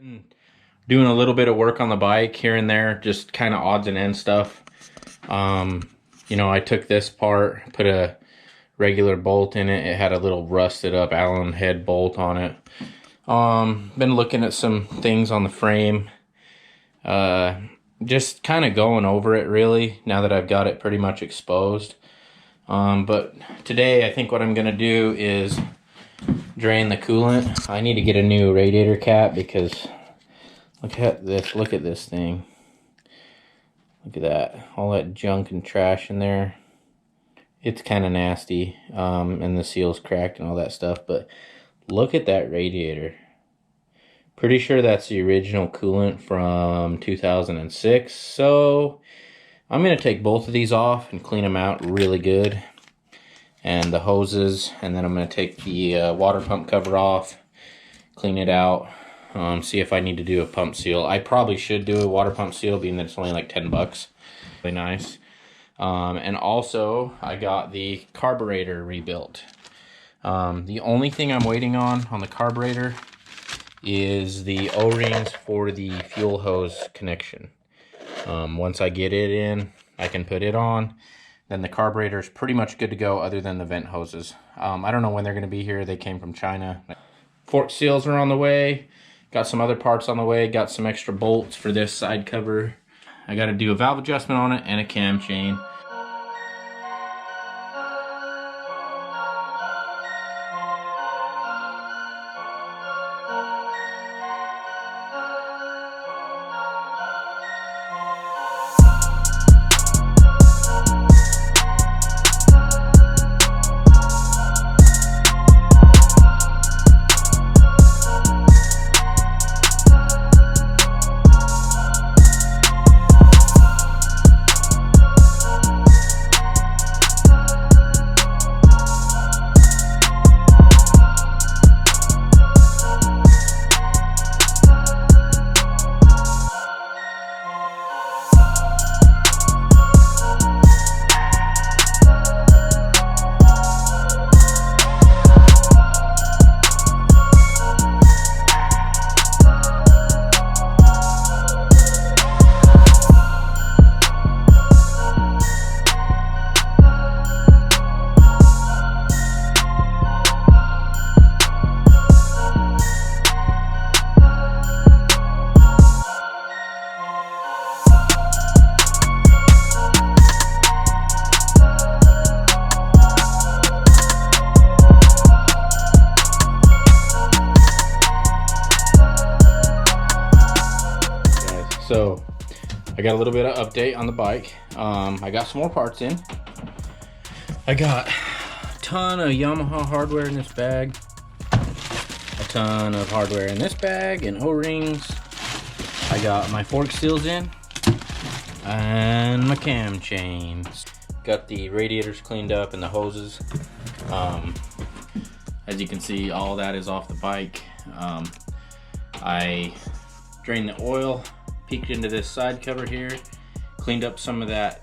Been doing a little bit of work on the bike here and there, just kind of odds and ends stuff. You know, I took this part, put a regular bolt in it. It had a little rusted up Allen head bolt on it. Been looking at some things on the frame. Just kind of going over it really, now that I've got it pretty much exposed. But today I think what I'm gonna do is drain the coolant. I need to get a new radiator cap because look at this thing. Look at that, all that junk and trash in there. It's kind of nasty, and the seal's cracked and all that stuff, but look at that radiator. Pretty sure that's the original coolant from 2006. So I'm gonna take both of these off and clean them out really good, and the hoses, and then I'm gonna take the water pump cover off, clean it out, see if I need to do a pump seal. I probably should do a water pump seal, being that it's only like 10 bucks. Really nice. And also I got the carburetor rebuilt. The only thing I'm waiting on the carburetor is the O-rings for the fuel hose connection. Once I get it in, I can put it on. Then the carburetor is pretty much good to go, other than the vent hoses. I don't know when they're going to be here. They came from China. Fork seals are on the way. Got some other parts on the way. Got some extra bolts for this side cover. I got to do a valve adjustment on it and a cam chain. So I got a little bit of update on the bike. I got some more parts in. I got a ton of Yamaha hardware in this bag, a ton of hardware in this bag, and O-rings. I got my fork seals in and my cam chains. Got the radiators cleaned up and the hoses. As you can see, all that is off the bike. I drained the oil, peeked into this side cover here, cleaned up some of that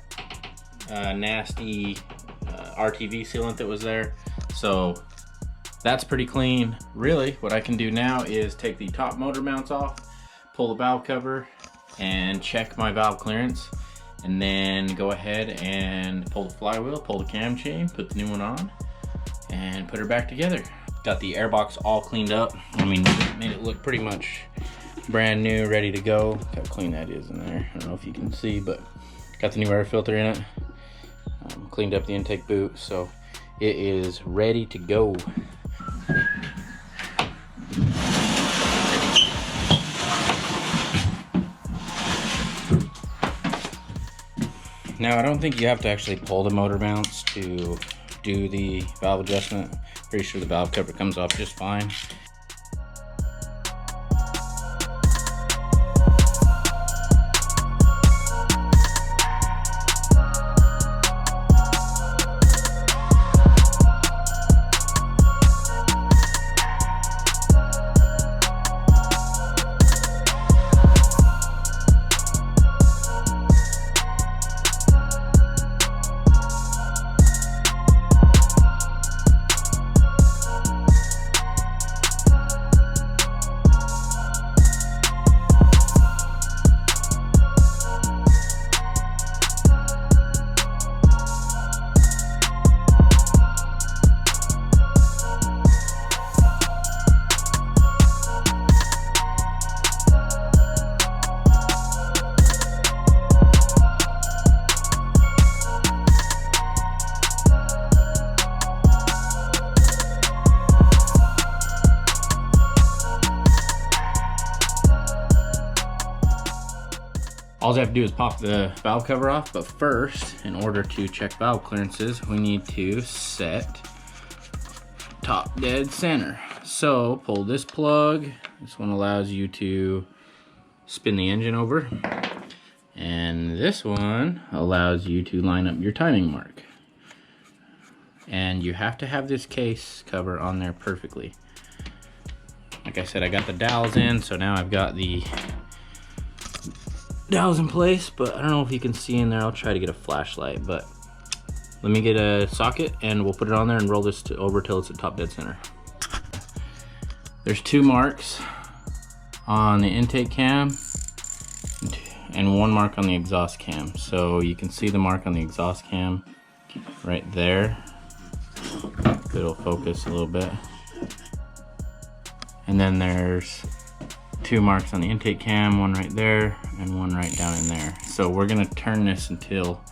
nasty RTV sealant that was there. So that's pretty clean. Really, what I can do now is take the top motor mounts off, pull the valve cover, and check my valve clearance, and then go ahead and pull the flywheel, pull the cam chain, put the new one on, and put her back together. Got the airbox all cleaned up. I mean, made it look pretty much brand new, ready to go. Look how clean that is in there. I don't know if you can see, but got the new air filter in it. Cleaned up the intake boot, so it is ready to go. Now, I don't think you have to actually pull the motor mounts to do the valve adjustment. Pretty sure the valve cover comes off just fine. all I have to do is pop the valve cover off, but first, in order to check valve clearances, we need to set top dead center. So pull this plug. This one allows you to spin the engine over. And this one allows you to line up your timing mark. And you have to have this case cover on there perfectly. Like I said, I got the dowels in, so now I've got the dowels in place, but I don't know if you can see in there. I'll try to get a flashlight, but let me get a socket and we'll put it on there and roll this over till it's at top dead center. There's 2 marks on the intake cam and 1 mark on the exhaust cam. So you can see the mark on the exhaust cam right there. It'll focus a little bit. And then there's 2 marks on the intake cam, 1 right there and 1 right down in there. So we're gonna turn this until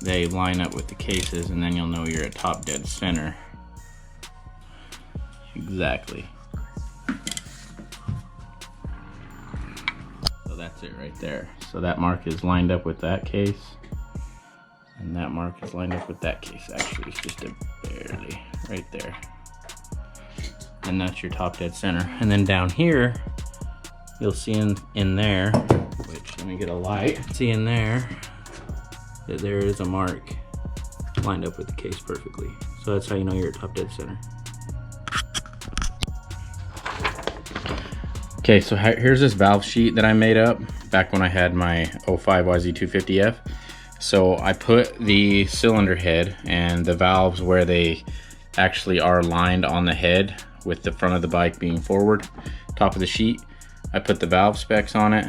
they line up with the cases, and then you'll know you're at top dead center. Exactly. So that's it right there. So that mark is lined up with that case, and that mark is lined up with that case. Actually, it's just barely right there. And that's your top dead center. And then down here, you'll see in there, which, let me get a light. See in there that there is a mark lined up with the case perfectly. So that's how you know you're at top dead center. Okay, so here's this valve sheet that I made up back when I had my 05 YZ450F. So I put the cylinder head and the valves where they actually are lined on the head, with the front of the bike being forward, top of the sheet. I put the valve specs on it,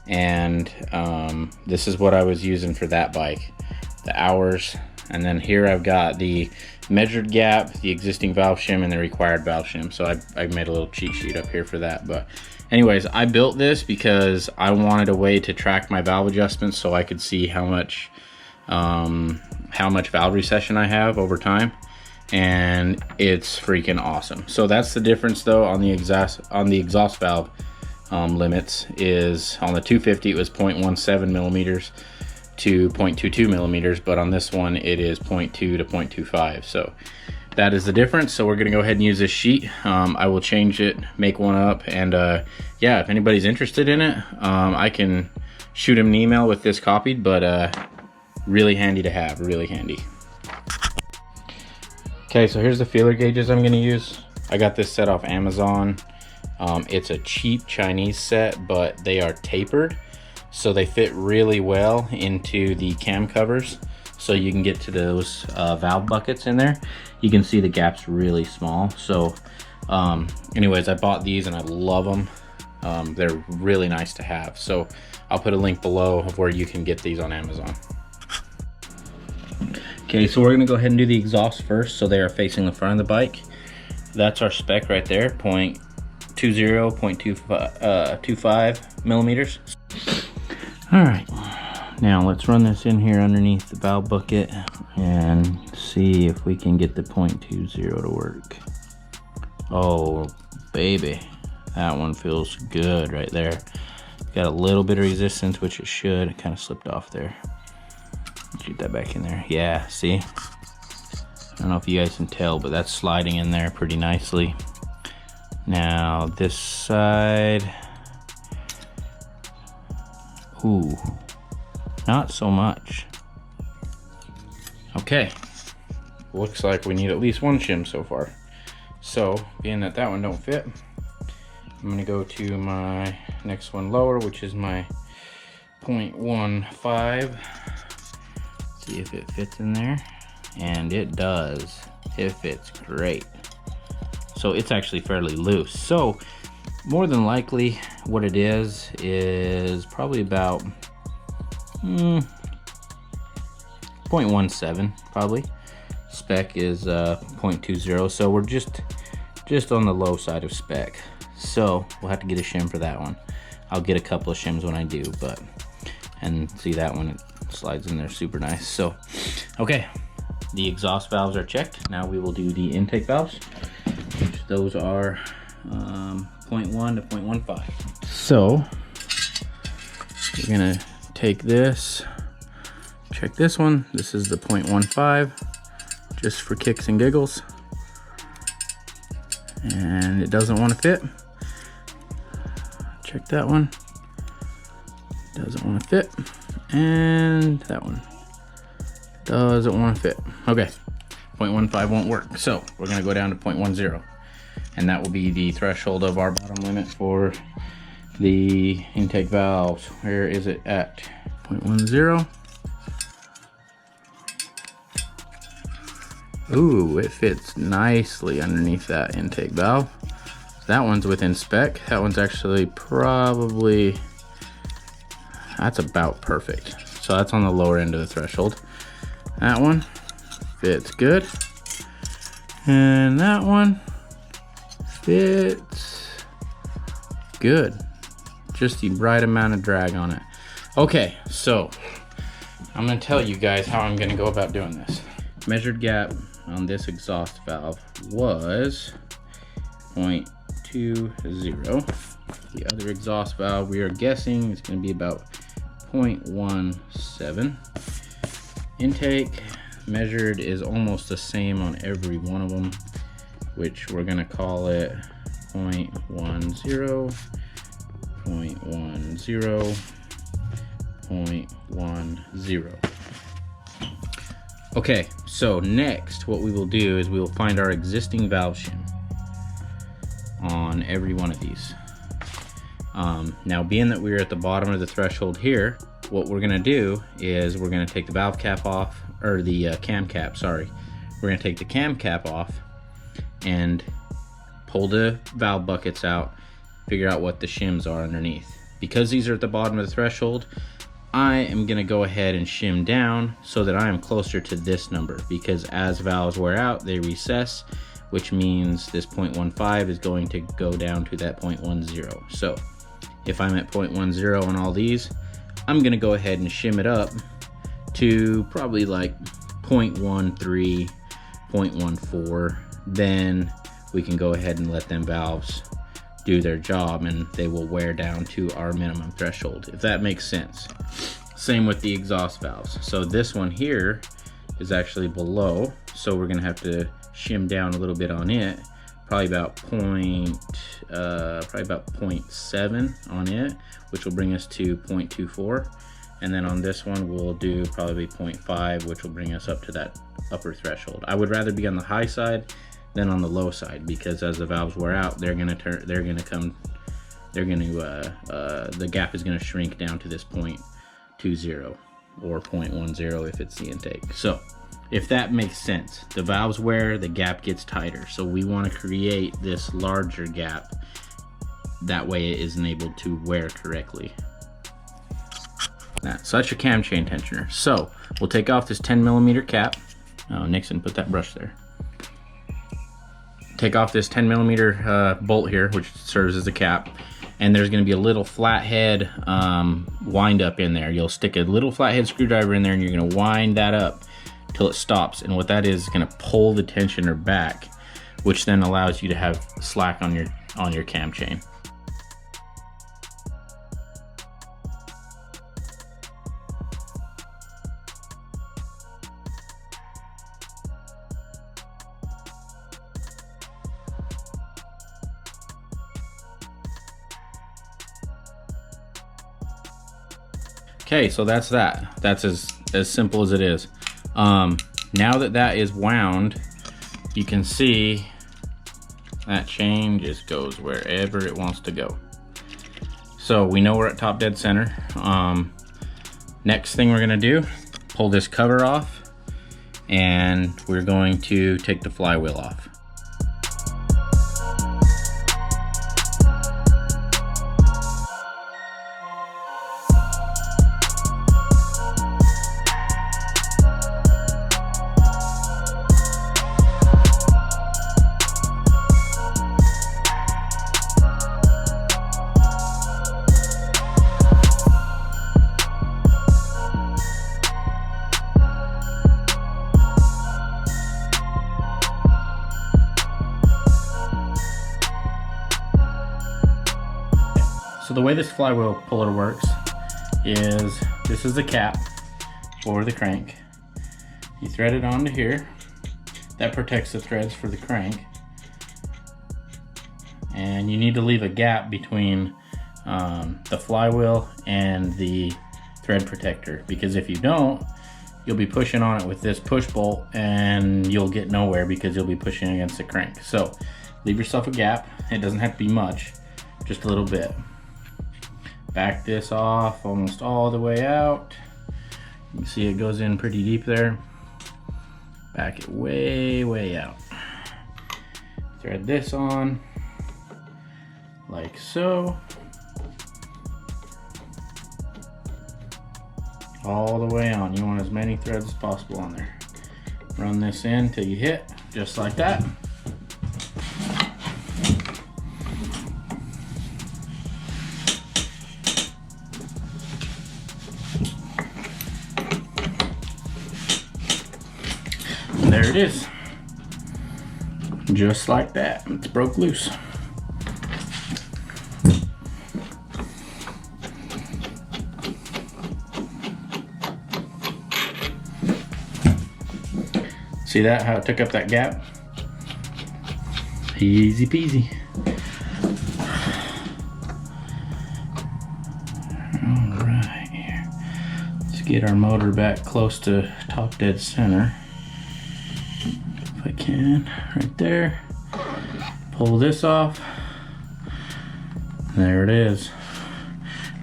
and this is what I was using for that bike, the hours. And then here I've got the measured gap, the existing valve shim, and the required valve shim. So I made a little cheat sheet up here for that. But anyways, I built this because I wanted a way to track my valve adjustments so I could see how much valve recession I have over time. And it's freaking awesome. So that's the difference though on the exhaust valve limits. Is on the 250 it was 0.17 millimeters to 0.22 millimeters, but on this one it is 0.2 to 0.25. So that is the difference. So we're gonna go ahead and use this sheet. I will change it, make one up, and yeah, if anybody's interested in it, I can shoot him an email with this copied, but really handy to have, really handy. Okay, so here's the feeler gauges I'm gonna use. I got this set off Amazon. It's a cheap Chinese set, but they are tapered, so they fit really well into the cam covers. So you can get to those valve buckets in there. You can see the gap's really small. So anyways, I bought these and I love them. They're really nice to have. So I'll put a link below of where you can get these on Amazon. Okay, so we're gonna go ahead and do the exhaust first, so they are facing the front of the bike. That's our spec right there, 0.20, 0.25 millimeters. All right, now let's run this in here underneath the valve bucket and see if we can get the 0.20 to work. Oh, baby, that one feels good right there. Got a little bit of resistance, which it should. It kind of slipped off there. Shoot that back in there. Yeah, see? I don't know if you guys can tell, but that's sliding in there pretty nicely. Now this side, ooh, not so much. Okay, looks like we need at least 1 shim so far. So being that one don't fit, I'm gonna go to my next one lower, which is my 0.15. See if it fits in there, and it does. It fits great. So it's actually fairly loose. So more than likely what it is probably about 0.17 probably. Spec is 0.20, so we're just on the low side of spec. So we'll have to get a shim for that one. I'll get a couple of shims when I do, and see that one, it slides in there super nice. So okay, the exhaust valves are checked. Now we will do the intake valves, which those are 0.1 to 0.15. So You're gonna take this, check this one. This is the 0.15, just for kicks and giggles. And it doesn't want to fit. Check that one. Doesn't want to fit. And that one doesn't want to fit. Okay, 0.15 won't work. So we're gonna go down to 0.10. And that will be the threshold of our bottom limit for the intake valves. Where is it at? 0.10. Ooh, it fits nicely underneath that intake valve. That one's within spec. That one's actually probably, that's about perfect. So that's on the lower end of the threshold. That one fits good. And that one fits good. Just the right amount of drag on it. Okay, so I'm gonna tell you guys how I'm gonna go about doing this. Measured gap on this exhaust valve was 0.20. The other exhaust valve, we are guessing is gonna be about 0.17. Intake measured is almost the same on every one of them, which we're gonna call it 0.10, 0.10, 0.10. Okay, so next what we will do is we will find our existing valve shim on every one of these. Now, being that we're at the bottom of the threshold here, what we're gonna do is we're gonna take the valve cap off, or the cam cap, sorry. We're gonna take the cam cap off and pull the valve buckets out, figure out what the shims are underneath. Because these are at the bottom of the threshold, I am gonna go ahead and shim down so that I am closer to this number, because as valves wear out, they recess, which means this 0.15 is going to go down to that 0.10. So if I'm at 0.10 on all these, I'm gonna go ahead and shim it up to probably like 0.13, 0.14. Then we can go ahead and let them valves do their job and they will wear down to our minimum threshold, if that makes sense. Same with the exhaust valves. So this one here is actually below, so we're gonna have to shim down a little bit on it, probably about 0.7 on it, which will bring us to 0.24. And then on this one, we'll do probably 0.5, which will bring us up to that upper threshold. I would rather be on the high side than on the low side, because as the valves wear out, the gap is gonna shrink down to this 0.20 or 0.10 if it's the intake. So if that makes sense, the valves wear, the gap gets tighter. So we wanna create this larger gap. That way it is enabled to wear correctly. So that's your cam chain tensioner. So we'll take off this 10mm cap. Oh, Nixon, put that brush there. Take off this 10mm bolt here, which serves as a cap. And there's gonna be a little flathead wind up in there. You'll stick a little flathead screwdriver in there and you're gonna wind that up till it stops. And what that is gonna pull the tensioner back, which then allows you to have slack on your cam chain. Okay, so that's that. That's as simple as it is. Now that is wound, you can see that chain just goes wherever it wants to go. So we know we're at top dead center. Next thing we're gonna do, pull this cover off, and we're going to take the flywheel off. So the way this flywheel puller works is, this is the cap for the crank. You thread it onto here. That protects the threads for the crank. And you need to leave a gap between the flywheel and the thread protector, because if you don't, you'll be pushing on it with this push bolt and you'll get nowhere because you'll be pushing against the crank. So leave yourself a gap. It doesn't have to be much, just a little bit. Back this off almost all the way out. You can see it goes in pretty deep there. Back it way out. Thread this on like so. All the way on. You want as many threads as possible on there. Run this in till you hit, just like that. And there it is. Just like that. It's broke loose. See that, how it took up that gap? Easy peasy. All right, here. Let's get our motor back close to top dead center. If I can, right there. Pull this off. There it is.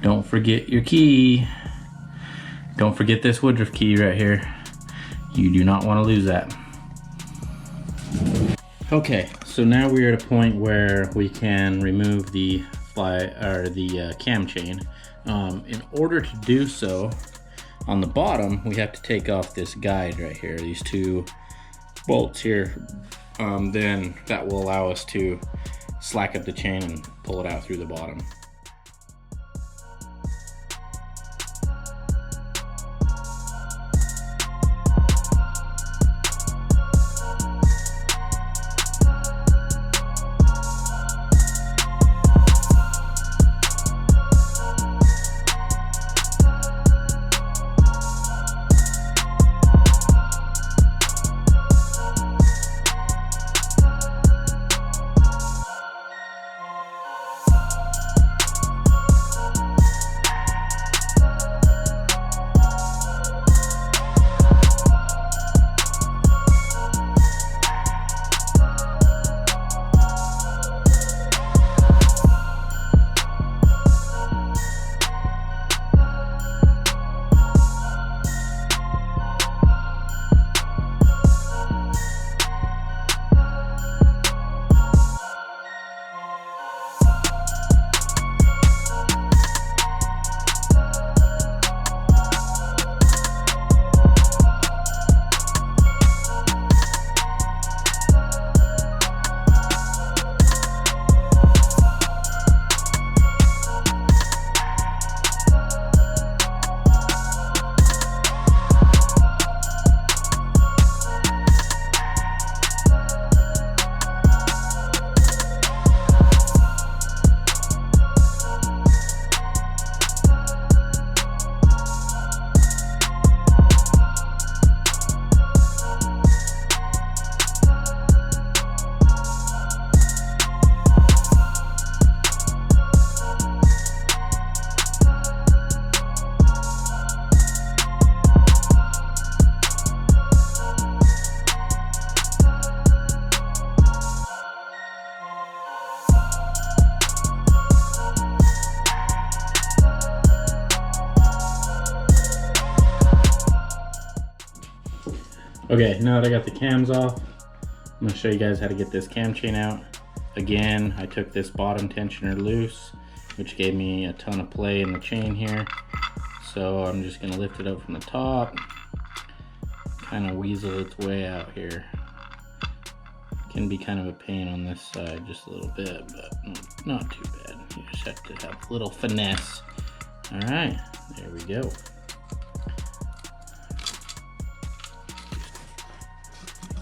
Don't forget your key. Don't forget this Woodruff key right here. You do not want to lose that. Okay, so now we're at a point where we can remove the cam chain. In order to do so, on the bottom we have to take off this guide right here, these two bolts here. Then that will allow us to slack up the chain and pull it out through the bottom. Okay, now that I got the cams off, I'm going to show you guys how to get this cam chain out. Again, I took this bottom tensioner loose, which gave me a ton of play in the chain here. So I'm just going to lift it up from the top, kind of weasel its way out here. Can be kind of a pain on this side, just a little bit, but not too bad. You just have to have a little finesse. All right, there we go.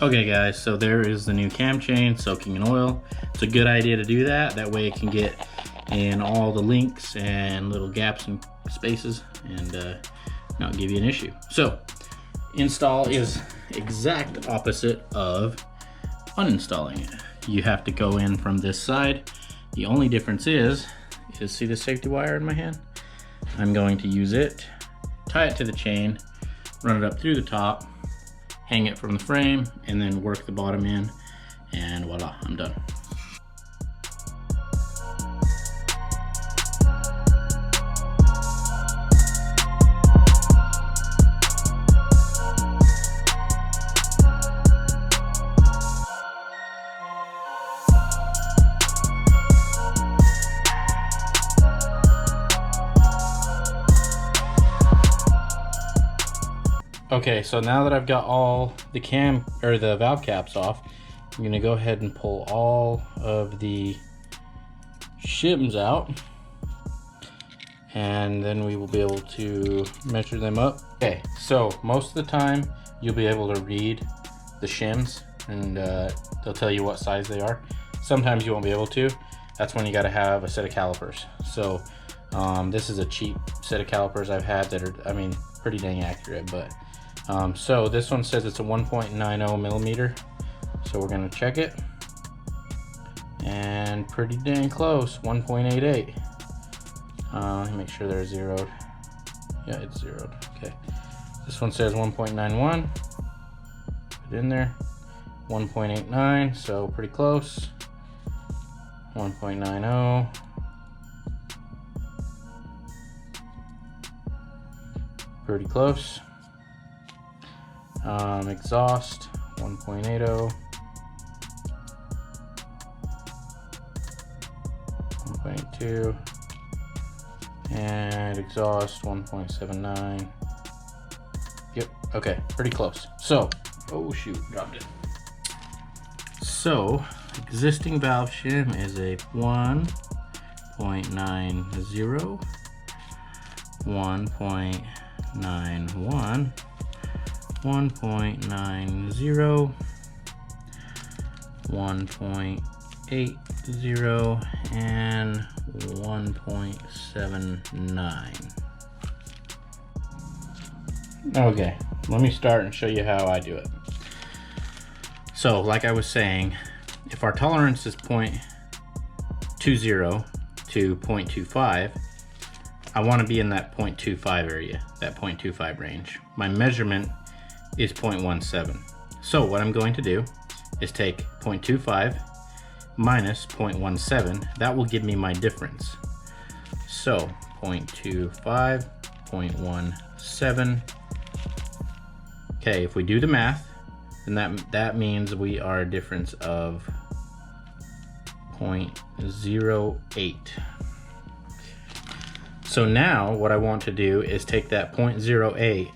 Okay guys, so there is the new cam chain soaking in oil. It's a good idea to do that. That way it can get in all the links and little gaps and spaces and not give you an issue. So install is exact opposite of uninstalling it. You have to go in from this side. The only difference is see the safety wire in my hand? I'm going to use it, tie it to the chain, run it up through the top, hang it from the frame, and then work the bottom in, and voila, I'm done. Okay, so now that I've got all the the valve caps off, I'm gonna go ahead and pull all of the shims out, and then we will be able to measure them up. Okay, so most of the time you'll be able to read the shims, and they'll tell you what size they are. Sometimes you won't be able to. That's when you gotta have a set of calipers. So this is a cheap set of calipers I've had that are, I mean, pretty dang accurate, but so this one says it's a 1.90 millimeter. So we're gonna check it, and pretty dang close, 1.88. Let me make sure they're zeroed. Yeah, it's zeroed. Okay. This one says 1.91. Put it in there. 1.89, so pretty close. 1.90. Pretty close. Exhaust 1.80. 1.2, and exhaust 1.79. Yep, okay, pretty close. So, oh shoot, dropped it. So, existing valve shim is a 1.90, 1.91, 1.90, 1.80, and 1.79. Okay, let me start and show you how I do it. So, like I was saying, if our tolerance is 0.20 to 0.25, I want to be in that 0.25 area, that 0.25 range. My measurement is 0.17. So what I'm going to do is take 0.25 minus 0.17. That will give me my difference. So 0.25, 0.17. Okay, if we do the math, then that means we are a difference of 0.08. So now what I want to do is take that 0.08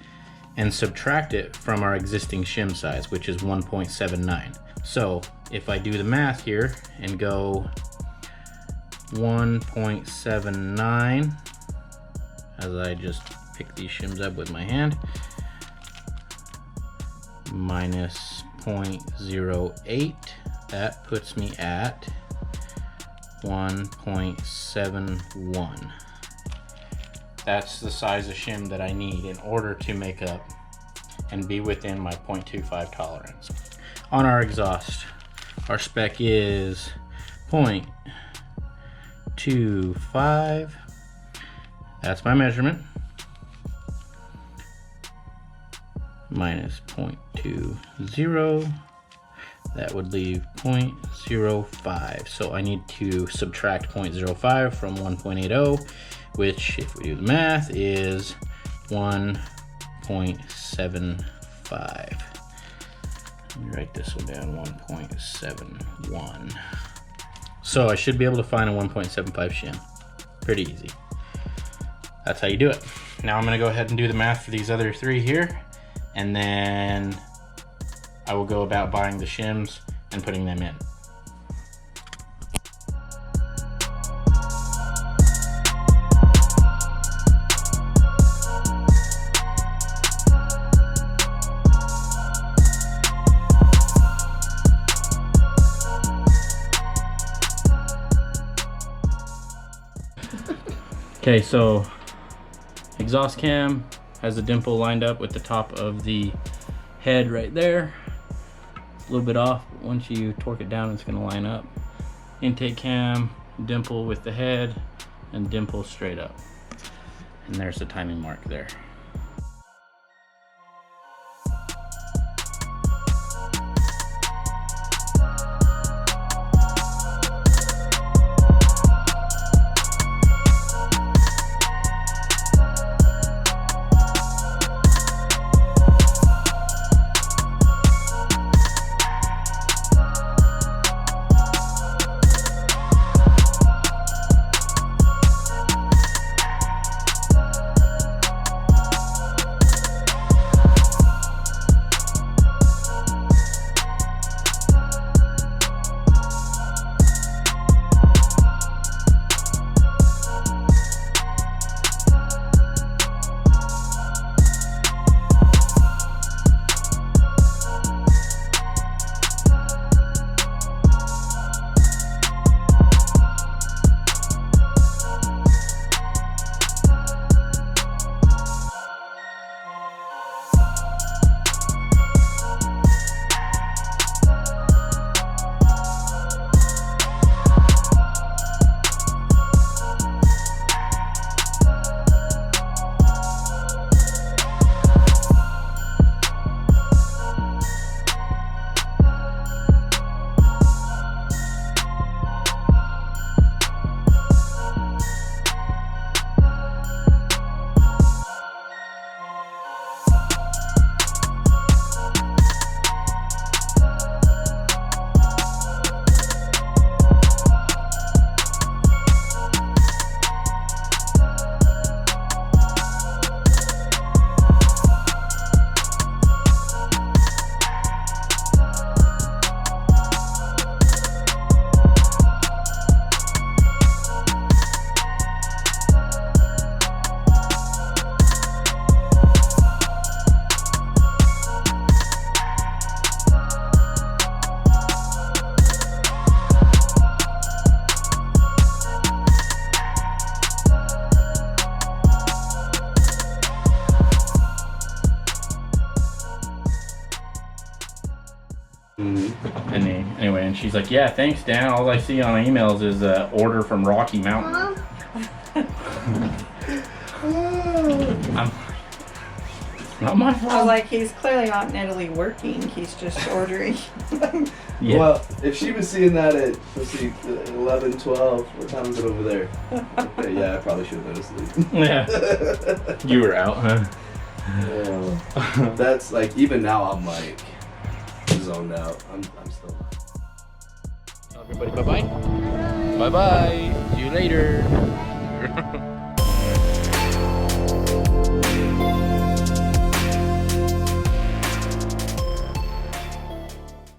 and subtract it from our existing shim size, which is 1.79. So if I do the math here and go 1.79, as I just pick these shims up with my hand, minus 0.08, that puts me at 1.71. That's the size of shim that I need in order to make up and be within my 0.25 tolerance. On our exhaust, our spec is 0.25. That's my measurement. Minus 0.20. That would leave 0.05. So I need to subtract 0.05 from 1.80, which, if we do the math, is 1.75. Let me write this one down, 1.71. So I should be able to find a 1.75 shim. Pretty easy. That's how you do it. Now I'm gonna go ahead and do the math for these other three here, and then I will go about buying the shims and putting them in. Okay, so Exhaust cam has a dimple lined up with the top of the head right there. A little bit off, but once you torque it down, it's going to line up. Intake cam, dimple with the head, and dimple straight up. And there's the timing mark there. And she's like, yeah, thanks, Dan. All I see on emails is an order from Rocky Mountain. Not my fault. I was like, he's clearly not in Italy working. He's just ordering. Yeah. Well, if she was seeing that at, let's see, 11, 12, what time is it over there? Okay, yeah, I probably should have been asleep. Yeah. You were out, huh? Yeah. That's like, even now I'm like zoned out. I'm still. Everybody, bye-bye. Bye-bye. See you later.